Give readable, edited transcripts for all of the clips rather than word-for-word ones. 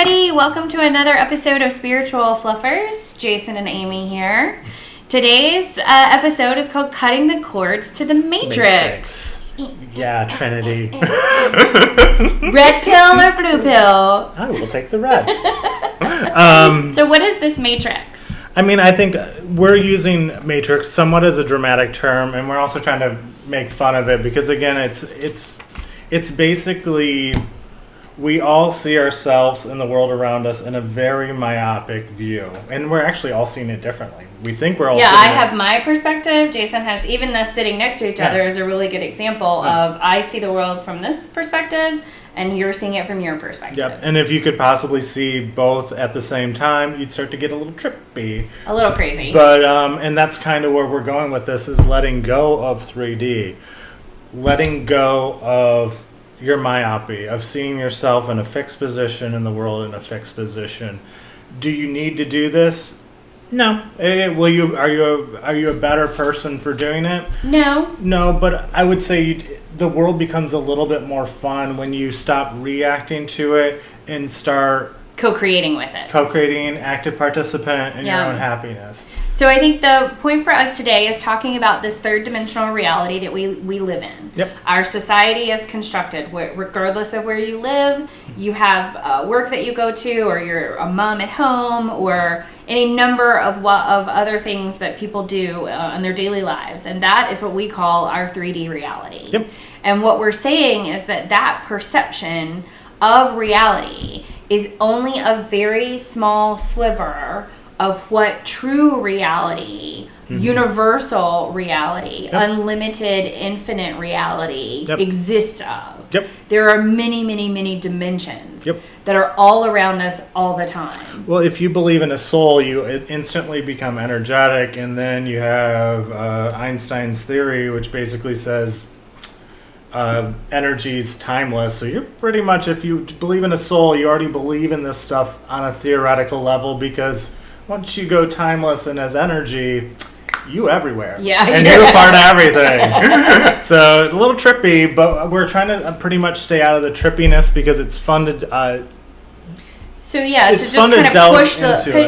everybody. Welcome to another episode of Spiritual Fluffers. Jason and Amy here. Today's episode is called Cutting the Cords to the Matrix. Yeah, Trinity. Red pill or blue pill? I will take the red. So what is this matrix? I mean, I think we're using matrix somewhat as a dramatic term, and we're also trying to make fun of it because, again, it's basically we all see ourselves in the world around us in a very myopic view, and we're actually all seeing it differently. We think we're all I have my perspective. Jason has, even us sitting next to each other is a really good example of I see the world from this perspective and you're seeing it from your perspective. Yep. And if you could possibly see both at the same time, you'd start to get a little trippy. A little crazy. But and that's kind of where we're going with this, is letting go of 3D. Letting go of your myopia, of seeing yourself in a fixed position in the world, in a fixed position. Do you need to do this? No. Are you a better person for doing it? No, but I would say the world becomes a little bit more fun when you stop reacting to it and start co-creating with it. Co-creating, active participant in your own happiness. So I think the point for us today is talking about this third dimensional reality that we live in. Yep. Our society is constructed, regardless of where you live. You have work that you go to, or you're a mom at home, or any number of other things that people do in their daily lives. And that is what we call our 3D reality. Yep. And what we're saying is that perception of reality is only a very small sliver of what true reality, universal reality, unlimited, infinite reality exists of. Yep. There are many, many, many dimensions that are all around us all the time. Well, if you believe in a soul, you instantly become energetic, and then you have Einstein's theory, which basically says energy is timeless. So you're pretty much, if you believe in a soul, you already believe in this stuff on a theoretical level, because once you go timeless and as energy, you everywhere. Yeah. And you're a part of everything. So a little trippy, but we're trying to pretty much stay out of the trippiness because it's fun to so it's just kind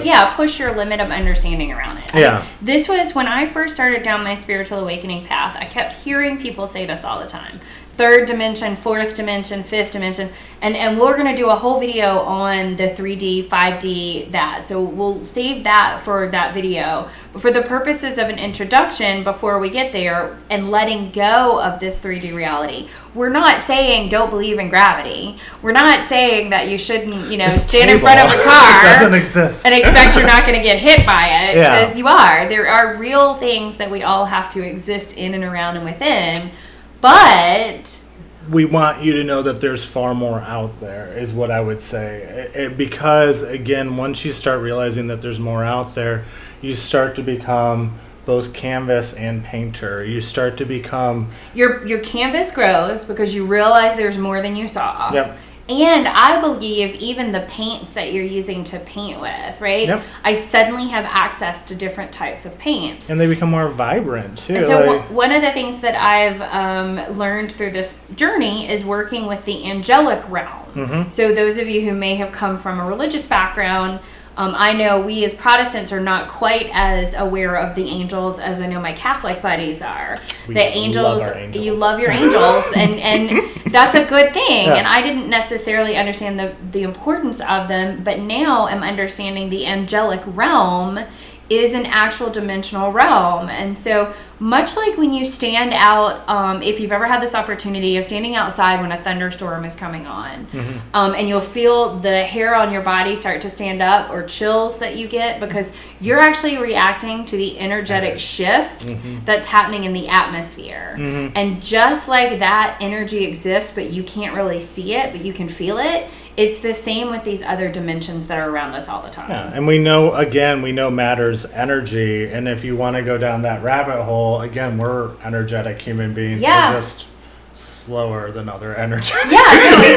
of push your limit of understanding around it. I mean, this was when I first started down my spiritual awakening path. I kept hearing people say this all the time: third dimension, fourth dimension, fifth dimension, and we're going to do a whole video on the 3D, 5D, that. So we'll save that for that video. But for the purposes of an introduction, before we get there and letting go of this 3D reality, we're not saying don't believe in gravity. We're not saying that you shouldn't, stand in front of a car doesn't exist and expect you're not going to get hit by it, because you are. There are real things that we all have to exist in and around and within, but we want you to know that there's far more out there, is what I would say. Because, again, once you start realizing that there's more out there, you start to become both canvas and painter. You start to become... Your canvas grows because you realize there's more than you saw. Yep. And I believe even the paints that you're using to paint with, right? Yep. I suddenly have access to different types of paints. And they become more vibrant, too. And so one of the things that I've learned through this journey is working with the Angelic Realm. Mm-hmm. So those of you who may have come from a religious background, I know we as Protestants are not quite as aware of the angels as I know my Catholic buddies are. The angels, you love your angels, and that's a good thing. And I didn't necessarily understand the importance of them, but now I'm understanding the angelic realm is an actual dimensional realm. And so much like when you stand out, if you've ever had this opportunity of standing outside when a thunderstorm is coming on, and you'll feel the hair on your body start to stand up, or chills that you get because you're actually reacting to the energetic shift that's happening in the atmosphere. And just like that energy exists, but you can't really see it, but you can feel it. It's the same with these other dimensions that are around us all the time. Yeah, and we know matter's energy, and if you want to go down that rabbit hole, again, we're energetic human beings. Yeah. We're just slower than other energy. Yeah,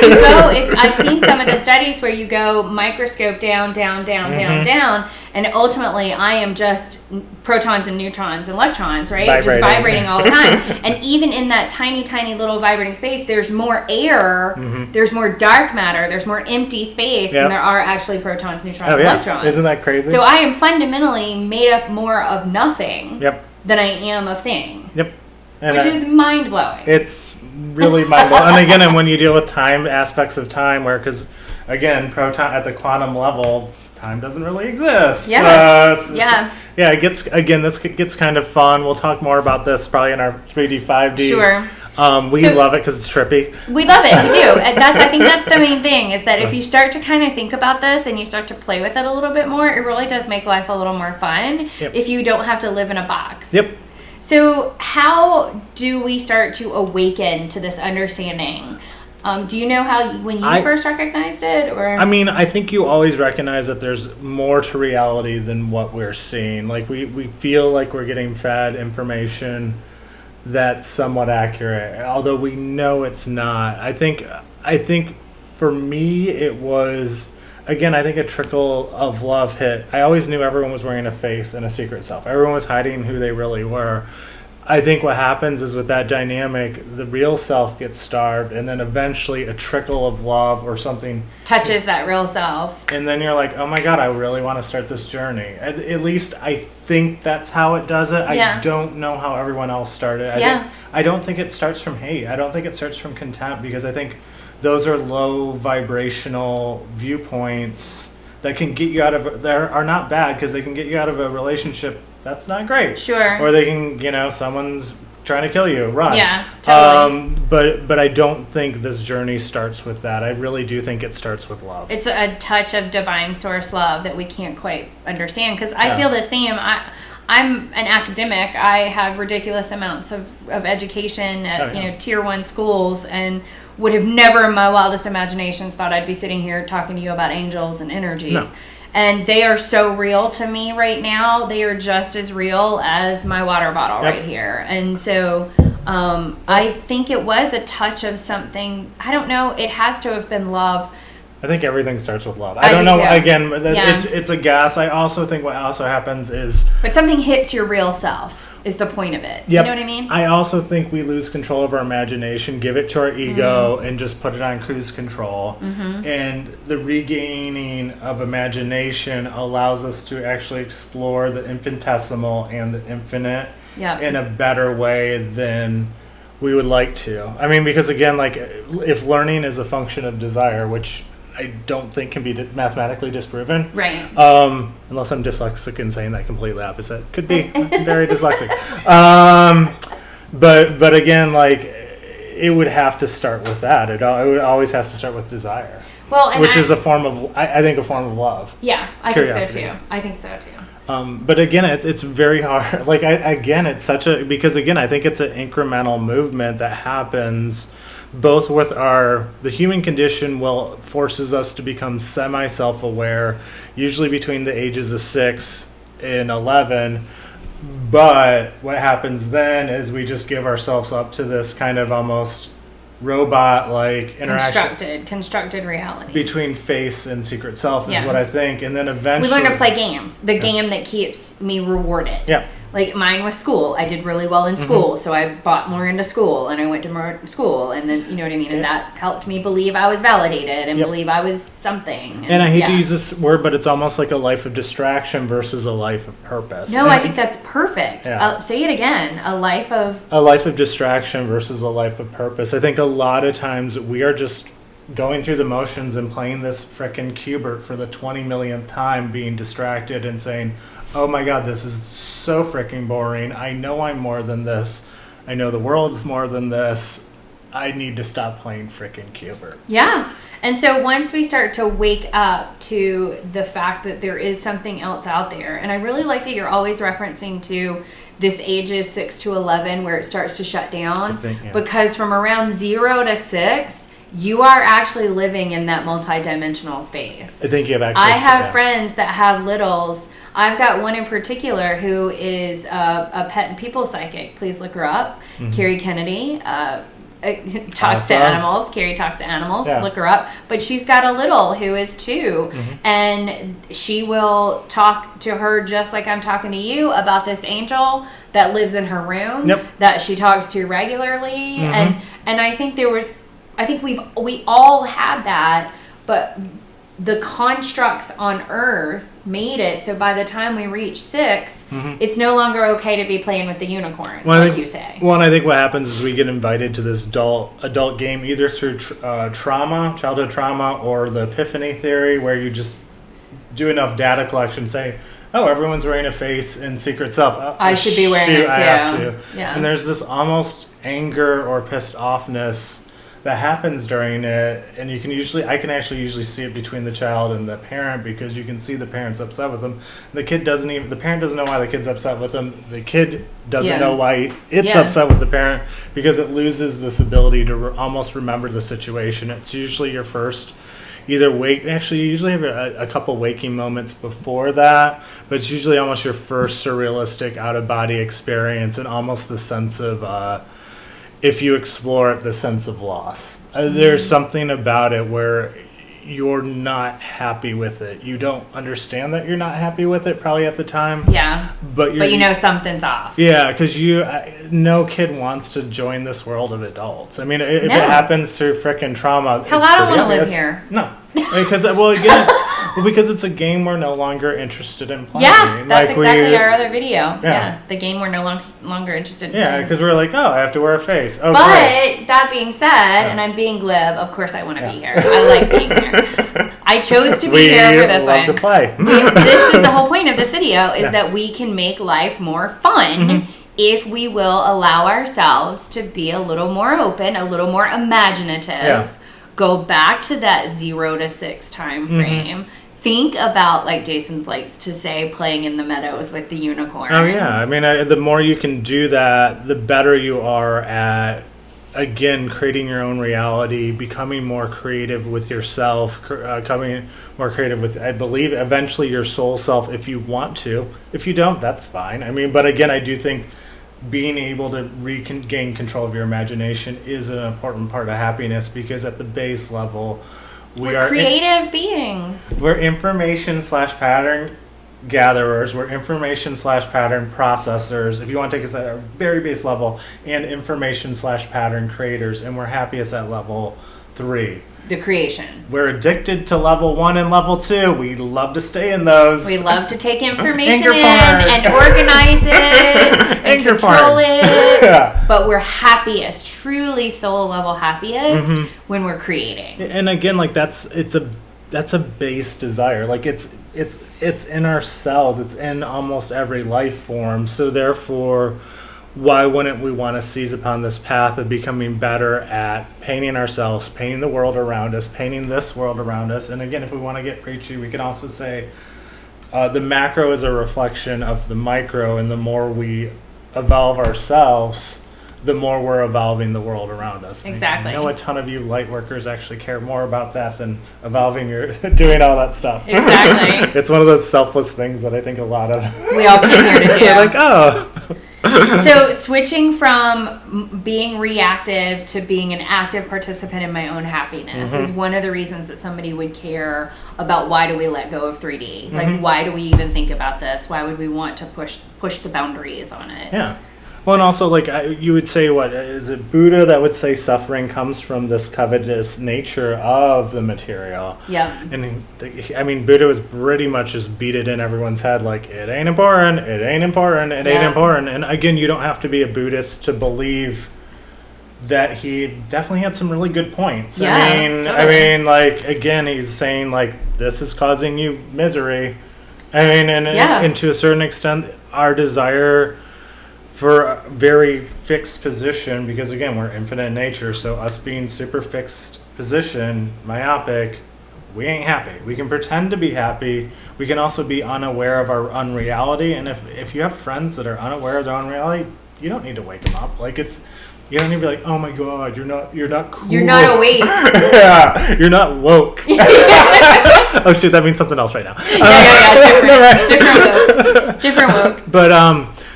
no, if I've seen some of the studies where you go microscope down, and ultimately I am just protons and neutrons and electrons, right? Just vibrating all the time. And even in that tiny, tiny little vibrating space, there's more air, there's more dark matter, there's more empty space than there are actually protons, neutrons, and electrons. Isn't that crazy? So I am fundamentally made up more of nothing than I am of thing. And which is mind-blowing. It's really mind-blowing. And again, and when you deal with time, aspects of time, where, because again, proton at the quantum level, time doesn't really exist. It gets, again, this gets kind of fun. We'll talk more about this probably in our 3D, 5D. Sure. We love it because it's trippy. We love it. We do. I think that's the main thing, is that if you start to kind of think about this and you start to play with it a little bit more, it really does make life a little more fun if you don't have to live in a box. So how do we start to awaken to this understanding? Do you know how, when you first recognized it? Or I mean, I think you always recognize that there's more to reality than what we're seeing. Like we feel like we're getting fed information that's somewhat accurate, although we know it's not. I think for me it was, again, I think a trickle of love hit. I always knew everyone was wearing a face and a secret self. Everyone was hiding who they really were. I think what happens is with that dynamic, the real self gets starved, and then eventually a trickle of love or something touches that real self. And then you're like, oh my God, I really want to start this journey. At least I think that's how it does it. I don't know how everyone else started. I don't think it starts from hate. I don't think it starts from contempt, because I think those are low vibrational viewpoints that can get you out of, they are not bad, because they can get you out of a relationship that's not great. Sure. Or they can, someone's trying to kill you, run. Yeah, totally. But I don't think this journey starts with that. I really do think it starts with love. It's a touch of divine source love that we can't quite understand, because I feel the same. I'm an academic. I have ridiculous amounts of education at tier 1 schools, and would have never in my wildest imaginations thought I'd be sitting here talking to you about angels and energies. No. And they are so real to me right now. They are just as real as my water bottle right here. And so I think it was a touch of something. I don't know. It has to have been love. I think everything starts with love. I don't know. Too. Again, it's a guess. I also think what also happens is... But something hits your real self is the point of it. Yep. You know what I mean? I also think we lose control of our imagination, give it to our ego, and just put it on cruise control. And the regaining of imagination allows us to actually explore the infinitesimal and the infinite in a better way than we would like to. I mean, because again, like, if learning is a function of desire, which I don't think can be mathematically disproven. Right. Unless I'm dyslexic and saying that completely opposite. Could be. I'm very dyslexic. But again, like, it would have to start with that. It always has to start with desire. Well, which is a form of, I think, a form of love. Yeah, I think so too. But again, it's very hard. Like, it's such a, because again, I think it's an incremental movement that happens both with the human condition forces us to become semi-self-aware, usually between the ages of 6 and 11. But what happens then is we just give ourselves up to this kind of almost robot-like interaction. Constructed reality. Between face and secret self is what I think. And then eventually... We learn to play games. The game that keeps me rewarded. Yeah. Like, mine was school. I did really well in school, so I bought more into school, and I went to more school, and then, you know what I mean? And that helped me believe I was validated and believe I was something. And I hate to use this word, but it's almost like a life of distraction versus a life of purpose. No, I think that's perfect. Say it again. A life of distraction versus a life of purpose. I think a lot of times we are just going through the motions and playing this frickin' Cubert for the 20 millionth time, being distracted and saying, oh my God, this is so freaking boring. I know I'm more than this. I know the world's more than this. I need to stop playing freaking Cubert. Yeah. And so once we start to wake up to the fact that there is something else out there, and I really like that you're always referencing to this ages 6 to 11 where it starts to shut down. Because from around 0 to 6, you are actually living in that multidimensional space. I think you have access I have friends that have littles. I've got one in particular who is a pet and people psychic. Please look her up. Carrie Kennedy. talks to animals. Carrie talks to animals. Yeah. Look her up. But she's got a little who is 2, and she will talk to her just like I'm talking to you about this angel that lives in her room that she talks to regularly. And I think we all had that, but the constructs on Earth made it so by the time we reach 6, it's no longer okay to be playing with the unicorn, you say. Well, and I think what happens is we get invited to this adult game either through childhood trauma, or the epiphany theory, where you just do enough data collection, say, oh, everyone's wearing a face in Secret Self. I should be wearing it too. I have to. Yeah. And there's this almost anger or pissed offness that happens during it, and I can actually usually see it between the child and the parent, because you can see the parent's upset with them. The parent doesn't know why the kid's upset with them. The kid doesn't know why it's upset with the parent, because it loses this ability to almost remember the situation. It's usually your first either you usually have a couple waking moments before that, but it's usually almost your first surrealistic out-of-body experience, and almost the sense of if you explore it, the sense of loss. There's something about it where you're not happy with it. You don't understand that you're not happy with it probably at the time. Yeah. But you know something's off. Yeah, because no kid wants to join this world of adults. I mean, if it happens through frickin' trauma, hell, I don't want to live here. No. Because it's a game we're no longer interested in playing. Yeah, that's exactly our other video. Yeah, the game we're no longer interested in playing. Yeah, because we're like, oh, I have to wear a face. Oh, but great. That being said, and I'm being glib, of course I want to be here. I like being here. I chose to be here for this one. We love to play. This is the whole point of this video, is that we can make life more fun if we will allow ourselves to be a little more open, a little more imaginative. Yeah. Go back to that 0 to 6 time frame. Think about, like Jason likes to say, playing in the meadows with the unicorns. Oh, yeah. I mean, the more you can do that, the better you are at, again, creating your own reality, becoming more creative with yourself, becoming more creative with, I believe, eventually your soul self, if you want to. If you don't, that's fine. I mean, but again, I do think being able to regain control of your imagination is an important part of happiness, because at the base level, we're creative beings. We're information/pattern gatherers. We're information/pattern processors, if you want to take us at a very base level, and information/pattern creators, and we're happiest at level 3. The creation. We're addicted to level 1 and level 2. We love to stay in those. We love to take information in and organize it and control it. Yeah. But we're happiest, truly soul level happiest, when we're creating. And again, like that's a base desire. Like it's in our cells. It's in almost every life form. So therefore, why wouldn't we want to seize upon this path of becoming better at painting ourselves, painting the world around us, painting this world around us? And again, if we want to get preachy, we can also say the macro is a reflection of the micro, and the more we evolve ourselves, the more we're evolving the world around us. Exactly. I know a ton of you light workers actually care more about that than evolving doing all that stuff. Exactly. It's one of those selfless things that I think a lot of we all came here to do. They're like, oh. So switching from being reactive to being an active participant in my own happiness is one of the reasons that somebody would care about why do we let go of 3D? Like, why do we even think about this? Why would we want to push the boundaries on it? Yeah. Well, and also, like, you would say, what is it, Buddha that would say suffering comes from this covetous nature of the material. Yeah. And I mean, Buddha was pretty much just beat it in everyone's head, like, it ain't important, it ain't important, it ain't important. And again, you don't have to be a Buddhist to believe that he definitely had some really good points. Yeah, I mean, like, again, he's saying, like, this is causing you misery. I mean, and to a certain extent, our desire for a very fixed position, because again, we're infinite in nature, so us being super fixed position, myopic, we ain't happy. We can pretend to be happy. We can also be unaware of our unreality. And if you have friends that are unaware of their own reality, you don't need to wake them up. Like, you don't need to be like, oh my God, you're not cool. You're not awake. Yeah, you're not woke. Oh shit, that means something else right now. Different woke. But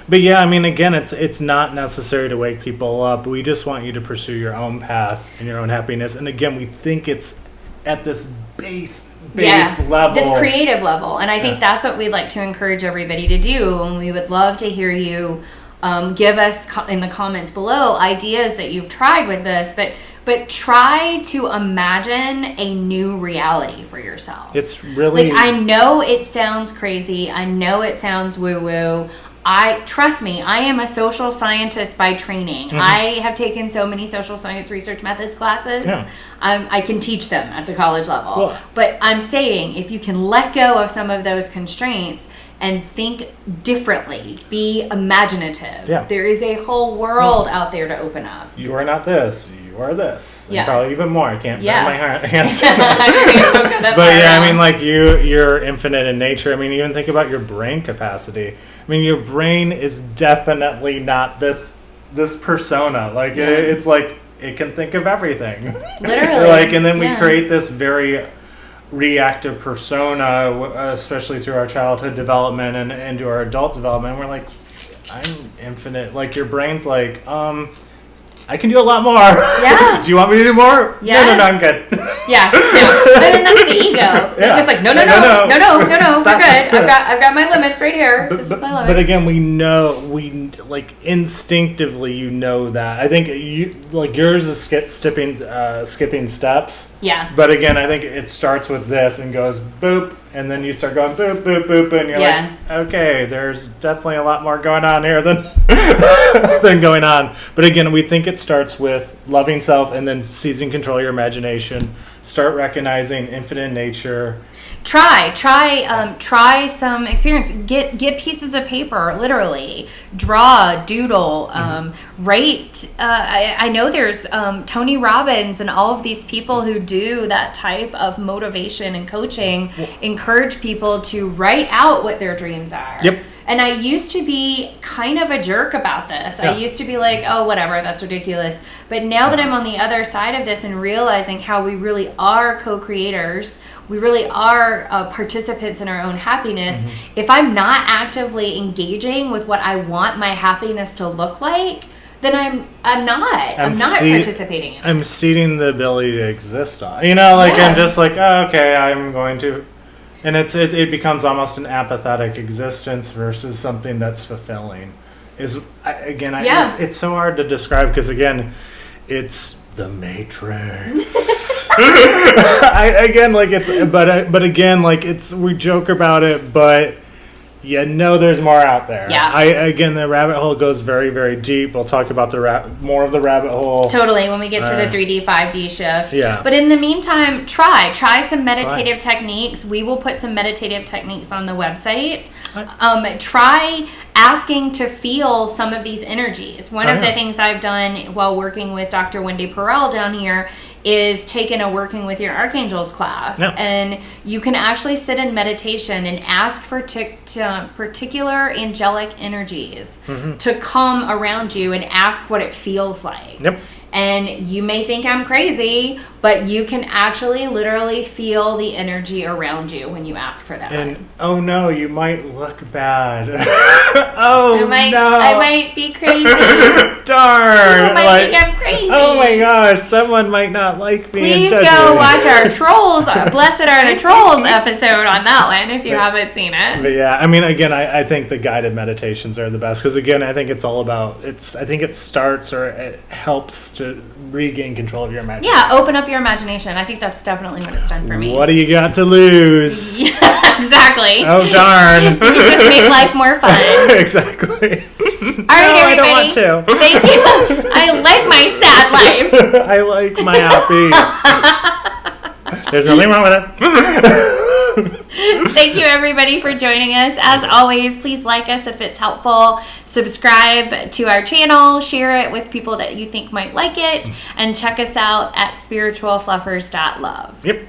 But yeah, I mean, again, it's not necessary to wake people up. We just want you to pursue your own path and your own happiness. And again, we think it's at this base level. This creative level. And I think that's what we'd like to encourage everybody to do. And we would love to hear you give us in the comments below ideas that you've tried with this. But try to imagine a new reality for yourself. It's really... I know it sounds crazy. I know it sounds woo-woo. Trust me, I am a social scientist by training. Mm-hmm. I have taken so many social science research methods classes. Yeah. I can teach them at the college level. Cool. But I'm saying if you can let go of some of those constraints and think differently, be imaginative. Yeah. There is a whole world out there to open up. You are not this. You are this. Yes. And probably even more. I can't bend my hands. But yeah, I mean, like you're infinite in nature. I mean, even think about your brain capacity. I mean, your brain is definitely not this persona. Like it's like it can think of everything. Literally. And then we create this very reactive persona, especially through our childhood development and into our adult development. We're like, I'm infinite. Like your brain's like, I can do a lot more. Yeah. Do you want me to do more? Yes. No, I'm good. Yeah. No. But then that's the ego. Yeah. It's like, no. We're good. I've got my limits right here. This is my limits. But again, we like instinctively, you know that. I think yours is skipping steps. Yeah. But again, I think it starts with this and goes boop, and then you start going boop, boop, boop, and you're like, okay, there's definitely a lot more going on here than going on. But again, we think it starts with loving self and then seizing control of your imagination. Start recognizing infinite nature. Try some experience. Get pieces of paper, literally. Draw, doodle, write. I know there's Tony Robbins and all of these people who do that type of motivation and coaching, encourage people to write out what their dreams are. Yep. And I used to be kind of a jerk about this. Yeah. I used to be like, oh, whatever, that's ridiculous. But now that I'm on the other side of this and realizing how we really are co-creators, we really are participants in our own happiness. Mm-hmm. If I'm not actively engaging with what I want my happiness to look like, then I'm not participating in it. I'm ceding the ability to exist on. I'm just like, oh, okay, I'm going to... And it becomes almost an apathetic existence versus something that's fulfilling. It's so hard to describe because again, it's the Matrix. We joke about it, but there's more out there. Yeah. The rabbit hole goes very, very deep. We'll talk about more of the rabbit hole. Totally, when we get to the 3D, 5D shift. Yeah. But in the meantime, try some meditative techniques. We will put some meditative techniques on the website. Try asking to feel some of these energies. One of the things I've done while working with Dr. Wendy Perel down here is taken a Working with Your Archangels class. Yep. And you can actually sit in meditation and ask for particular angelic energies to come around you and ask what it feels like. Yep. And you may think I'm crazy, but you can actually literally feel the energy around you when you ask for that. And oh no, you might look bad. I might be crazy. Darn. You might think I'm crazy. Oh my gosh, someone might not like me. Please go watch our Trolls, Blessed Are the Trolls episode on that one if you haven't seen it. But yeah, I mean, again, I think the guided meditations are the best because again, I think it's all about, I think it starts or it helps to regain control of your imagination. Yeah, open up your imagination. I think that's definitely what it's done for me. What do you got to lose? Yeah, exactly. Oh, darn. You just make life more fun. Exactly. All right, everybody. I don't want to. Thank you. I like my sad life. I like my happy. There's nothing wrong with it. Thank you, everybody, for joining us. As always, please like us if it's helpful. Subscribe to our channel. Share it with people that you think might like it. And check us out at spiritualfluffers.love. Yep.